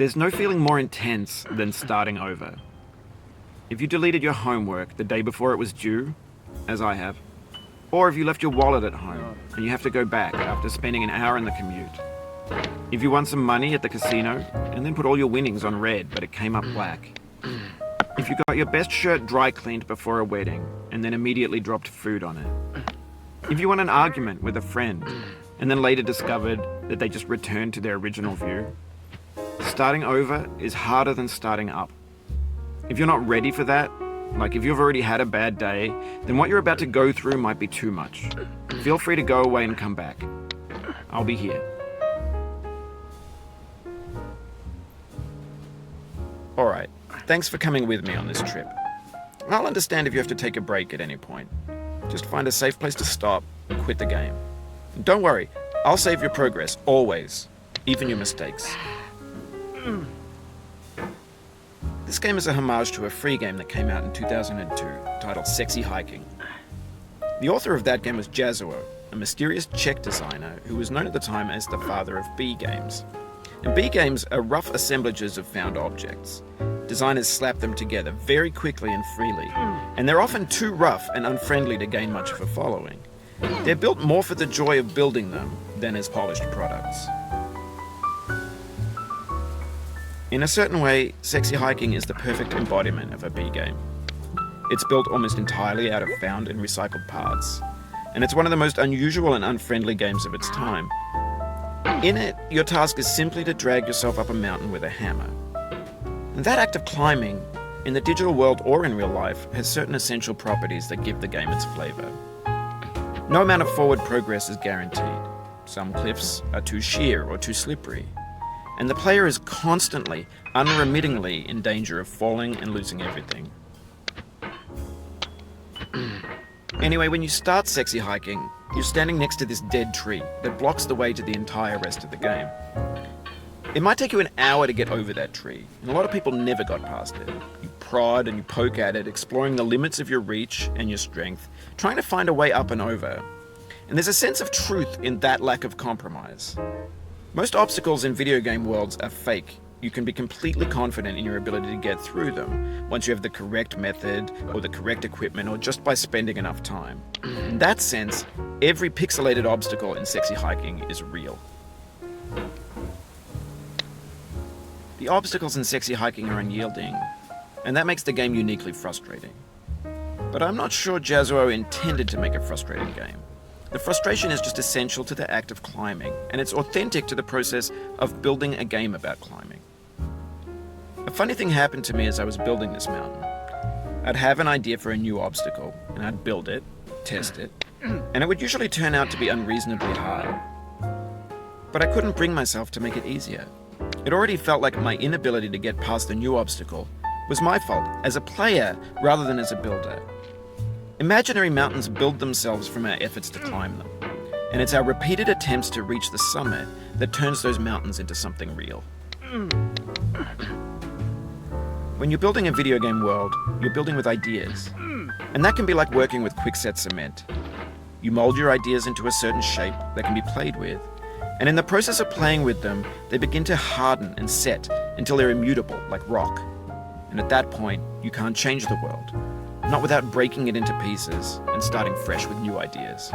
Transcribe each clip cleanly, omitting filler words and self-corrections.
There's no feeling more intense than starting over. If you deleted your homework the day before it was due, as I have, or if you left your wallet at home and you have to go back after spending an hour in the commute. If you won some money at the casino and then put all your winnings on red but it came up black. If you got your best shirt dry cleaned before a wedding and then immediately dropped food on it. If you won an argument with a friend and then later discovered that they just returned to their original view. Starting over is harder than starting up. If you're not ready for that, like if you've already had a bad day, then what you're about to go through might be too much. Feel free to go away and come back. I'll be here. Alright, thanks for coming with me on this trip. I'll understand if you have to take a break at any point. Just find a safe place to stop and quit the game. And don't worry, I'll save your progress, always, even your mistakes. This game is a homage to a free game that came out in 2002, titled Sexy Hiking. The author of that game was Jazuo, a mysterious Czech designer who was known at the time as the father of B games. And B games are rough assemblages of found objects. Designers slap them together very quickly and freely, and they're often too rough and unfriendly to gain much of a following. They're built more for the joy of building them than as polished products. In a certain way, Sexy Hiking is the perfect embodiment of a B game. It's built almost entirely out of found and recycled parts, and it's one of the most unusual and unfriendly games of its time. In it, your task is simply to drag yourself up a mountain with a hammer. And that act of climbing, in the digital world or in real life, has certain essential properties that give the game its flavor. No amount of forward progress is guaranteed. Some cliffs are too sheer or too slippery. And the player is constantly, unremittingly in danger of falling and losing everything. Anyway, when you start Sexy Hiking, you're standing next to this dead tree that blocks the way to the entire rest of the game. It might take you an hour to get over that tree, and a lot of people never got past it. You prod and you poke at it, exploring the limits of your reach and your strength, trying to find a way up and over. And there's a sense of truth in that lack of compromise. Most obstacles in video game worlds are fake. You can be completely confident in your ability to get through them once you have the correct method or the correct equipment or just by spending enough time. In that sense, every pixelated obstacle in Sexy Hiking is real. The obstacles in Sexy Hiking are unyielding, and that makes the game uniquely frustrating. But I'm not sure Jazuo intended to make a frustrating game. The frustration is just essential to the act of climbing, and it's authentic to the process of building a game about climbing. A funny thing happened to me as I was building this mountain. I'd have an idea for a new obstacle, and I'd build it, test it, and it would usually turn out to be unreasonably hard. But I couldn't bring myself to make it easier. It already felt like my inability to get past the new obstacle was my fault as a player rather than as a builder. Imaginary mountains build themselves from our efforts to climb them, and it's our repeated attempts to reach the summit that turns those mountains into something real. When you're building a video game world, you're building with ideas, and that can be like working with quickset cement. You mold your ideas into a certain shape that can be played with, and in the process of playing with them, they begin to harden and set until they're immutable, like rock. And at that point, you can't change the world. Not without breaking it into pieces and starting fresh with new ideas.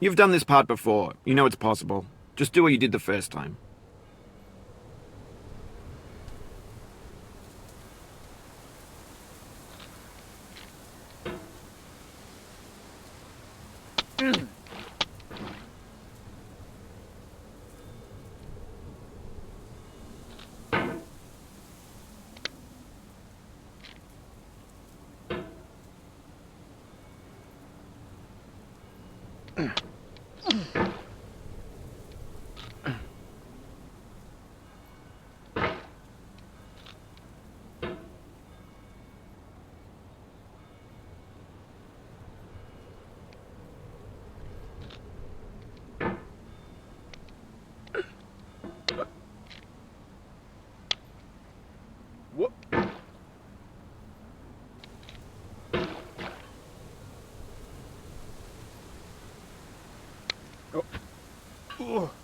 You've done this part before. You know it's possible. Just do what you did the first time. Oh.